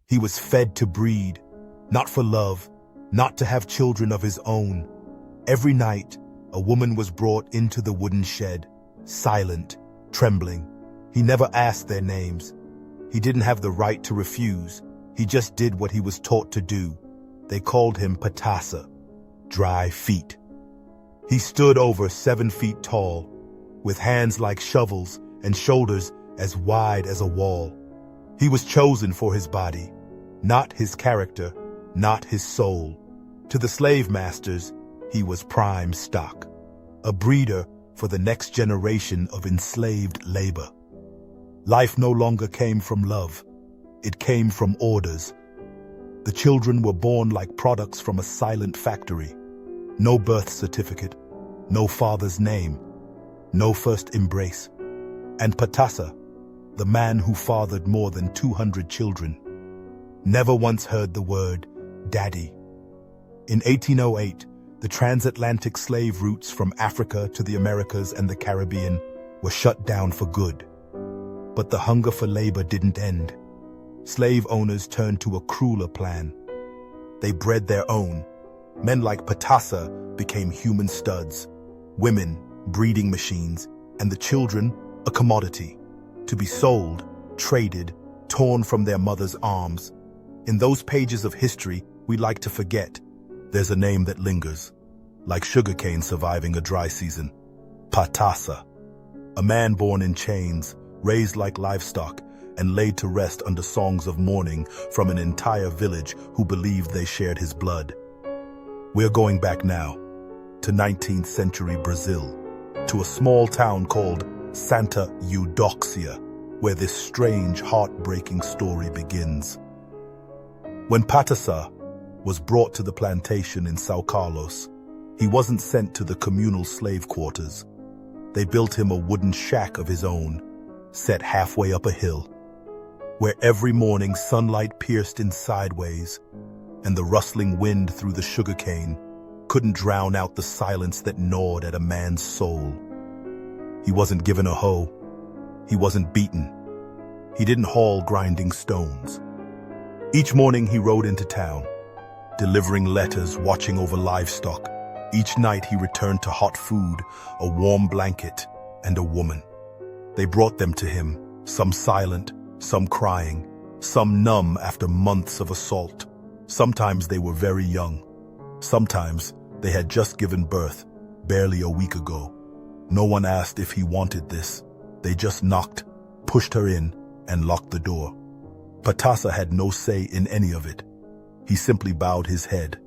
He was fed to breed, not for love, not to have children of his own. Every night, a woman was brought into the wooden shed, silent, trembling. He never asked their names. He didn't have the right to refuse. He just did what he was taught to do. They called him Patasa, dry feet. He stood over 7 feet tall, with hands like shovels and shoulders as wide as a wall. He was chosen for his body, not his character, not his soul. To the slave masters, he was prime stock, a breeder for the next generation of enslaved labor. Life no longer came from love. It came from orders. The children were born like products from a silent factory. No birth certificate, no father's name, no first embrace. And Patasa, the man who fathered more than 200 children, never once heard the word daddy. In 1808, the transatlantic slave routes from Africa to the Americas and the Caribbean were shut down for good. But the hunger for labor didn't end. Slave owners turned to a crueler plan. They bred their own. Men like Patasa became human studs, women breeding machines, and the children a commodity, to be sold, traded, torn from their mother's arms. In those pages of history we like to forget, there's a name that lingers, like sugarcane surviving a dry season. Patasa, a man born in chains, raised like livestock, and laid to rest under songs of mourning from an entire village who believed they shared his blood. We're going back now, to 19th century Brazil, to a small town called Santa Eudoxia, where this strange, heartbreaking story begins. When Patasa was brought to the plantation in São Carlos, he wasn't sent to the communal slave quarters. They built him a wooden shack of his own, set halfway up a hill, where every morning sunlight pierced in sideways, and the rustling wind through the sugarcane couldn't drown out the silence that gnawed at a man's soul. He wasn't given a hoe. He wasn't beaten. He didn't haul grinding stones. Each morning he rode into town, delivering letters, watching over livestock. Each night he returned to hot food, a warm blanket, and a woman. They brought them to him, some silent, some crying, some numb after months of assault. Sometimes they were very young. Sometimes they had just given birth, barely a week ago. No one asked if he wanted this. They just knocked, pushed her in, and locked the door. Patasa had no say in any of it. He simply bowed his head,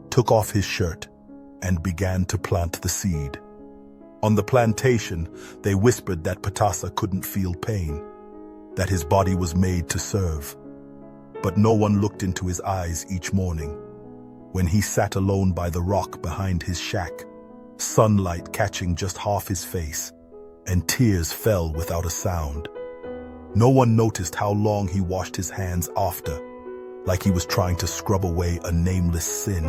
took off his shirt, and began to plant the seed. On the plantation, they whispered that Patasa couldn't feel pain, that his body was made to serve. But no one looked into his eyes each morning. When he sat alone by the rock behind his shack, sunlight catching just half his face, and tears fell without a sound. No one noticed how long he washed his hands after, like he was trying to scrub away a nameless sin.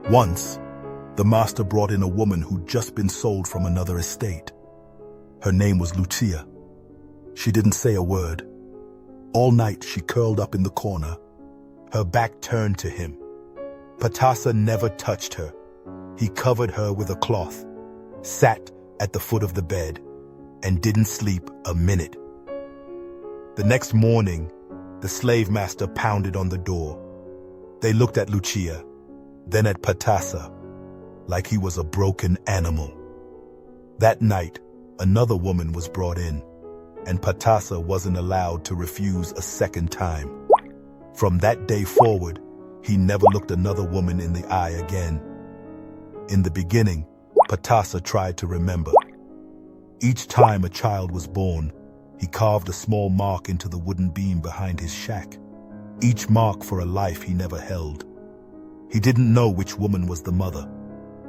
Once, the master brought in a woman who'd just been sold from another estate. Her name was Lucia. She didn't say a word. All night she curled up in the corner, her back turned to him. Patasa never touched her. He covered her with a cloth, sat at the foot of the bed, and didn't sleep a minute. The next morning, the slave master pounded on the door. They looked at Lucia, then at Patasa, like he was a broken animal. That night, another woman was brought in, and Patasa wasn't allowed to refuse a second time. From that day forward, he never looked another woman in the eye again. In the beginning, Patasa tried to remember. Each time a child was born, he carved a small mark into the wooden beam behind his shack, each mark for a life he never held. He didn't know which woman was the mother,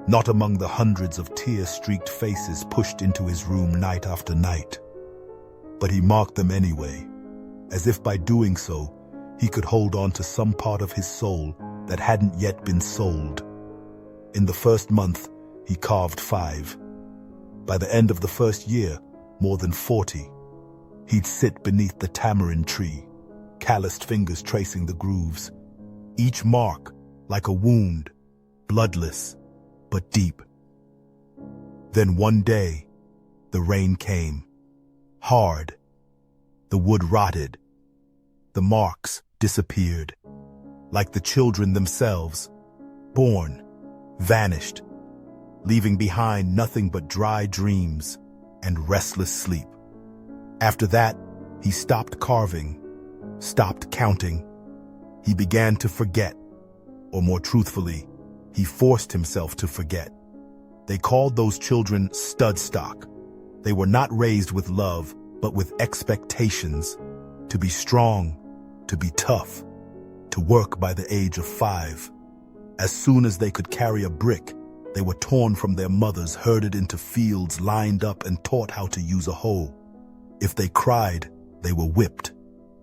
not among the hundreds of tear-streaked faces pushed into his room night after night. But he marked them anyway, as if by doing so, he could hold on to some part of his soul that hadn't yet been sold. In the first month, he carved 5. By the end of the first year, more than 40. He'd sit beneath the tamarind tree, calloused fingers tracing the grooves, each mark like a wound, bloodless but deep. Then one day, the rain came, hard. The wood rotted. The marks disappeared, like the children themselves, born, vanished, leaving behind nothing but dry dreams and restless sleep. After that, he stopped carving, stopped counting. He began to forget, or more truthfully, he forced himself to forget. They called those children stud stock. They were not raised with love, but with expectations, to be strong, to be tough, to work by the age of 5. As soon as they could carry a brick, they were torn from their mothers, herded into fields, lined up and taught how to use a hoe. If they cried, they were whipped.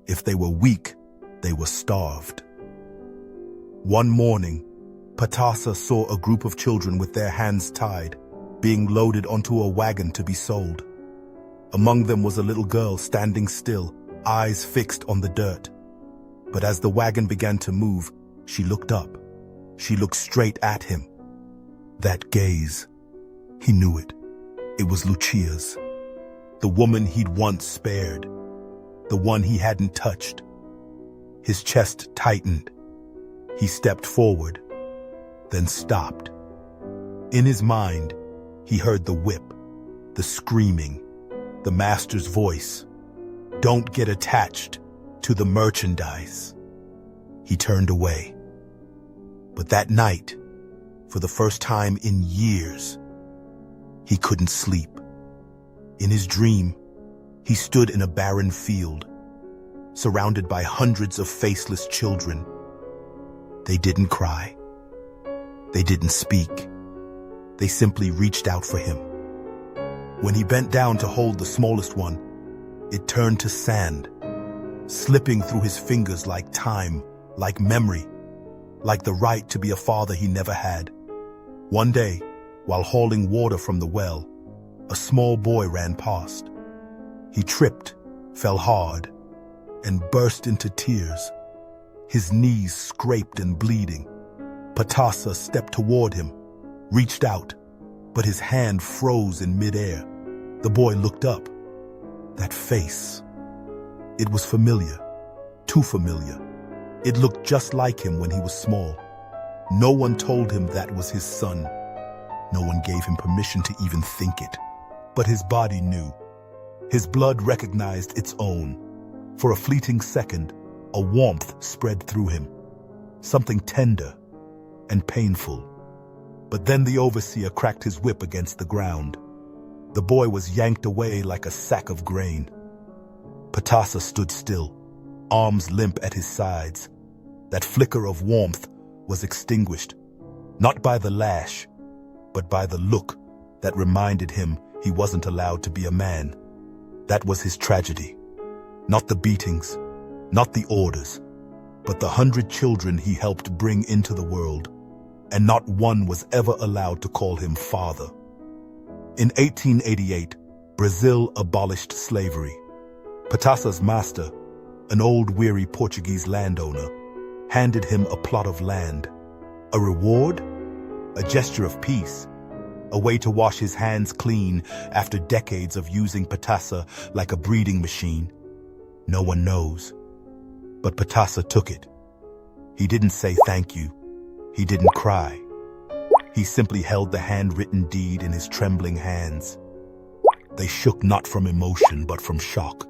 If they were weak, they were starved. One morning, Patasa saw a group of children with their hands tied, being loaded onto a wagon to be sold. Among them was a little girl standing still, eyes fixed on the dirt. But as the wagon began to move, she looked up. She looked straight at him. That gaze, he knew it. It was Lucia's. The woman he'd once spared. The one he hadn't touched. His chest tightened. He stepped forward, then stopped. In his mind, he heard the whip, the screaming, the master's voice. Don't get attached to the merchandise. He turned away. But that night, for the first time in years, he couldn't sleep. In his dream, he stood in a barren field, surrounded by hundreds of faceless children. They didn't cry. They didn't speak. They simply reached out for him. When he bent down to hold the smallest one, it turned to sand, slipping through his fingers like time, like memory, like the right to be a father he never had. One day, while hauling water from the well, a small boy ran past. He tripped, fell hard, and burst into tears. His knees scraped and bleeding. Patasa stepped toward him, reached out, but his hand froze in midair. The boy looked up. That face. It was familiar, too familiar. It looked just like him when he was small. No one told him that was his son. No one gave him permission to even think it. But his body knew. His blood recognized its own. For a fleeting second, a warmth spread through him. Something tender and painful. But then the overseer cracked his whip against the ground. The boy was yanked away like a sack of grain. Patasa stood still, arms limp at his sides. That flicker of warmth was extinguished, not by the lash, but by the look that reminded him he wasn't allowed to be a man. That was his tragedy. Not the beatings, not the orders, but the 100 children he helped bring into the world, and not one was ever allowed to call him father. In 1888, Brazil abolished slavery. Patasa's master, an old weary Portuguese landowner, handed him a plot of land. A reward? A gesture of peace. A way to wash his hands clean after decades of using Patasa like a breeding machine. No one knows. But Patasa took it. He didn't say thank you. He didn't cry. He simply held the handwritten deed in his trembling hands. They shook not from emotion, but from shock.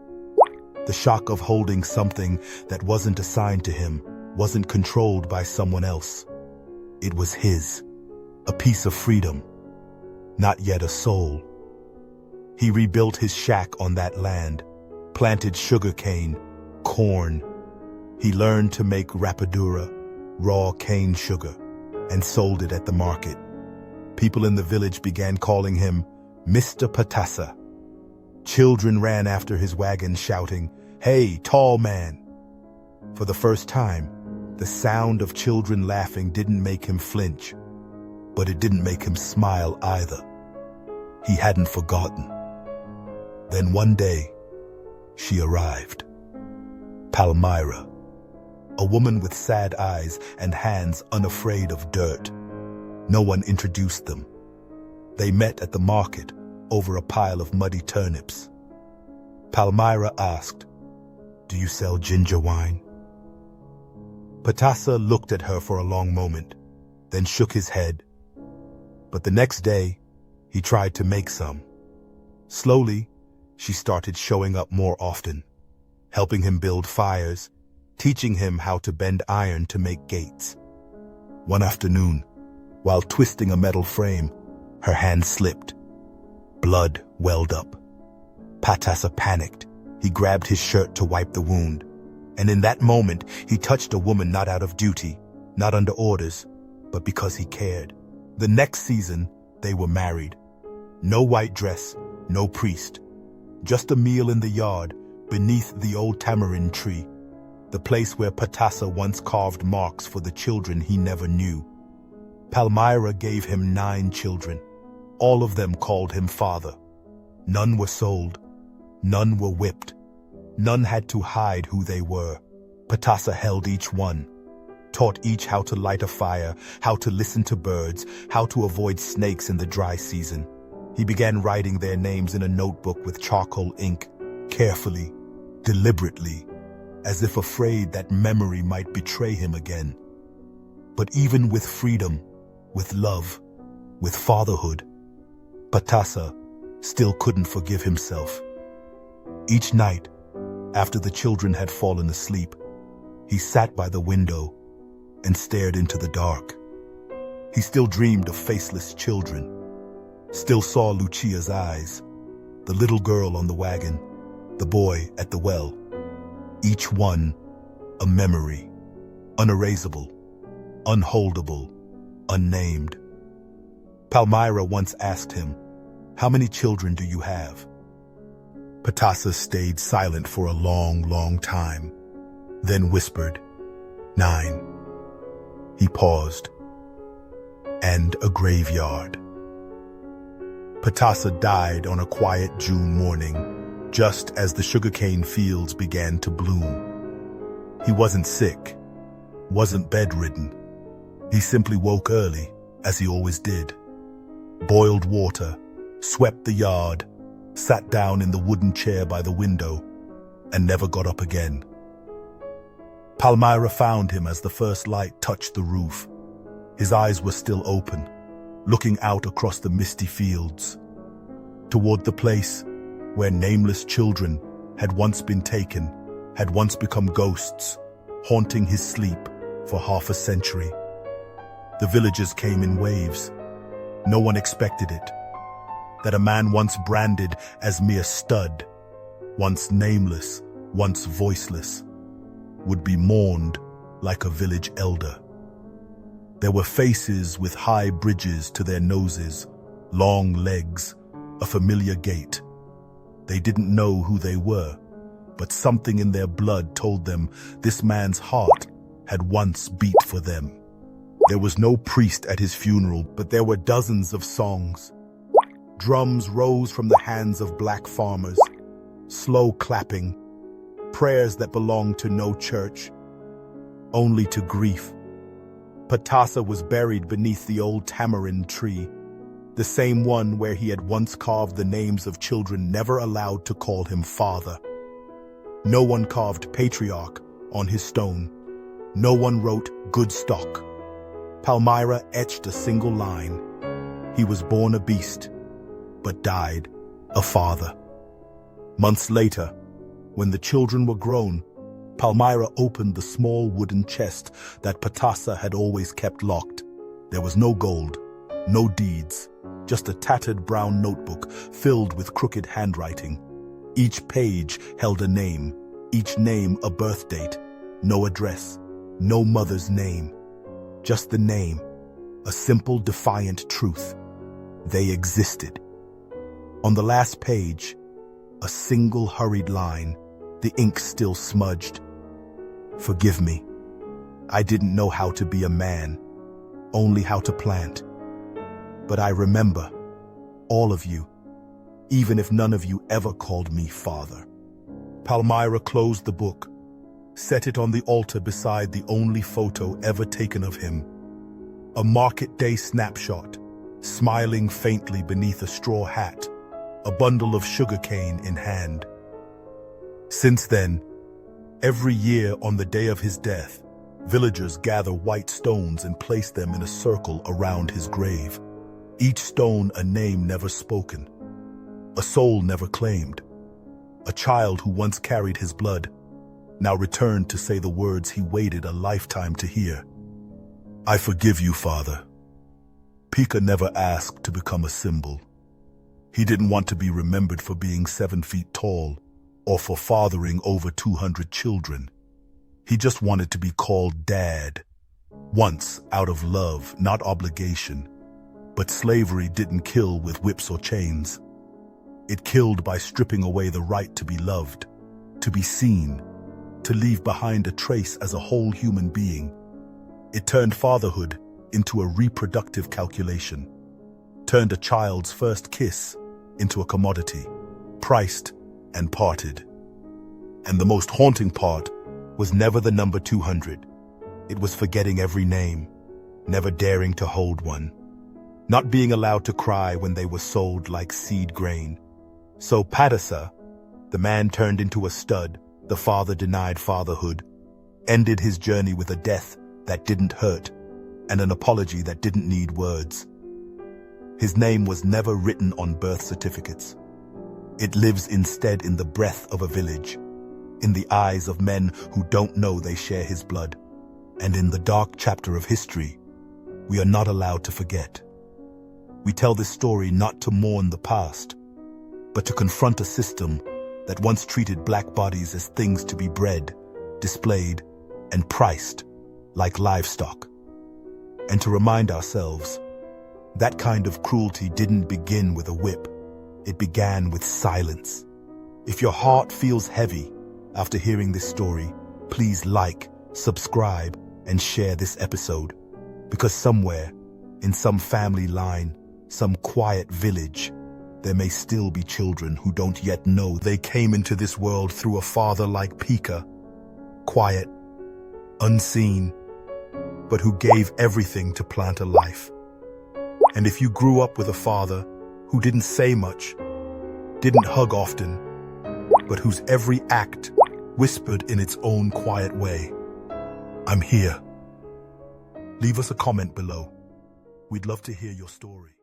The shock of holding something that wasn't assigned to him, wasn't controlled by someone else. It was his, a piece of freedom, not yet a soul. He rebuilt his shack on that land, planted sugarcane, corn. He learned to make rapadura, raw cane sugar, and sold it at the market. People in the village began calling him Mr. Patasa. Children ran after his wagon shouting, "Hey, tall man!" For the first time, the sound of children laughing didn't make him flinch, but it didn't make him smile either. He hadn't forgotten. Then one day, she arrived. Palmyra. a woman with sad eyes and hands unafraid of dirt. No one introduced them. They met at the market over a pile of muddy turnips. Palmyra asked, "Do you sell ginger wine?" Patasa looked at her for a long moment, then shook his head. But the next day, he tried to make some. Slowly, she started showing up more often, helping him build fires, teaching him how to bend iron to make gates. One afternoon, while twisting a metal frame, her hand slipped. Blood welled up. Patasa panicked. He grabbed his shirt to wipe the wound. And in that moment, he touched a woman not out of duty, not under orders, but because he cared. The next season, they were married. No white dress, no priest. Just a meal in the yard, beneath the old tamarind tree, the place where Patasa once carved marks for the children he never knew. Palmyra gave him 9 children. All of them called him father. None were sold. None were whipped. None had to hide who they were. Patasa held each one, taught each how to light a fire, how to listen to birds, how to avoid snakes in the dry season. He began writing their names in a notebook with charcoal ink, carefully, deliberately, as if afraid that memory might betray him again. But even with freedom, with love, with fatherhood, Patasa still couldn't forgive himself. Each night, after the children had fallen asleep, he sat by the window and stared into the dark. He still dreamed of faceless children, still saw Lucia's eyes, the little girl on the wagon, the boy at the well. Each one a memory, unerasable, unholdable, unnamed. Palmyra once asked him, "How many children do you have?" Patasa stayed silent for a long, long time, then whispered, 9. He paused. And a graveyard. Patasa died on a quiet June morning, just as the sugarcane fields began to bloom. He wasn't sick, wasn't bedridden. He simply woke early, as he always did. Boiled water, swept the yard, sat down in the wooden chair by the window, and never got up again. Palmyra found him as the first light touched the roof. His eyes were still open, looking out across the misty fields, toward the place where nameless children had once been taken, had once become ghosts, haunting his sleep for half a century. The villagers came in waves. No one expected it. That a man once branded as mere stud, once nameless, once voiceless, would be mourned like a village elder. There were faces with high bridges to their noses, long legs, a familiar gait. They didn't know who they were, but something in their blood told them this man's heart had once beat for them. There was no priest at his funeral, but there were dozens of songs. Drums rose from the hands of black farmers, slow clapping, prayers that belonged to no church, only to grief. Patasa was buried beneath the old tamarind tree, the same one where he had once carved the names of children never allowed to call him father. No one carved patriarch on his stone. No one wrote good stock. Palmyra etched a single line. He was born a beast, but died a father. Months later, when the children were grown, Palmyra opened the small wooden chest that Patasa had always kept locked. There was no gold, no deeds, just a tattered brown notebook filled with crooked handwriting. Each page held a name, each name a birth date, no address, no mother's name, just the name, a simple defiant truth. They existed. On the last page, a single hurried line, the ink still smudged. Forgive me. I didn't know how to be a man, only how to plant. But I remember, all of you, even if none of you ever called me father. Palmyra closed the book, set it on the altar beside the only photo ever taken of him. A market day snapshot, smiling faintly beneath a straw hat, a bundle of sugarcane in hand. Since then, every year on the day of his death, villagers gather white stones and place them in a circle around his grave. Each stone a name never spoken, a soul never claimed, a child who once carried his blood, now returned to say the words he waited a lifetime to hear. I forgive you, Father. Pika never asked to become a symbol. He didn't want to be remembered for being 7 feet tall or for fathering over 200 children. He just wanted to be called Dad. Once, out of love, not obligation. But slavery didn't kill with whips or chains. It killed by stripping away the right to be loved, to be seen, to leave behind a trace as a whole human being. It turned fatherhood into a reproductive calculation, turned a child's first kiss into a commodity, priced and parted. And the most haunting part was never the number 200. It was forgetting every name, never daring to hold one, not being allowed to cry when they were sold like seed grain. So Patasa, the man turned into a stud, the father denied fatherhood, ended his journey with a death that didn't hurt and an apology that didn't need words. His name was never written on birth certificates. It lives instead in the breath of a village, in the eyes of men who don't know they share his blood, and in the dark chapter of history we are not allowed to forget. We tell this story not to mourn the past, but to confront a system that once treated black bodies as things to be bred, displayed, and priced like livestock. And to remind ourselves, that kind of cruelty didn't begin with a whip. It began with silence. If your heart feels heavy after hearing this story, please like, subscribe, and share this episode. Because somewhere, in some family line, some quiet village, there may still be children who don't yet know they came into this world through a father like Pika, quiet, unseen, but who gave everything to plant a life. And if you grew up with a father who didn't say much, didn't hug often, but whose every act whispered in its own quiet way, I'm here. Leave us a comment below. We'd love to hear your story.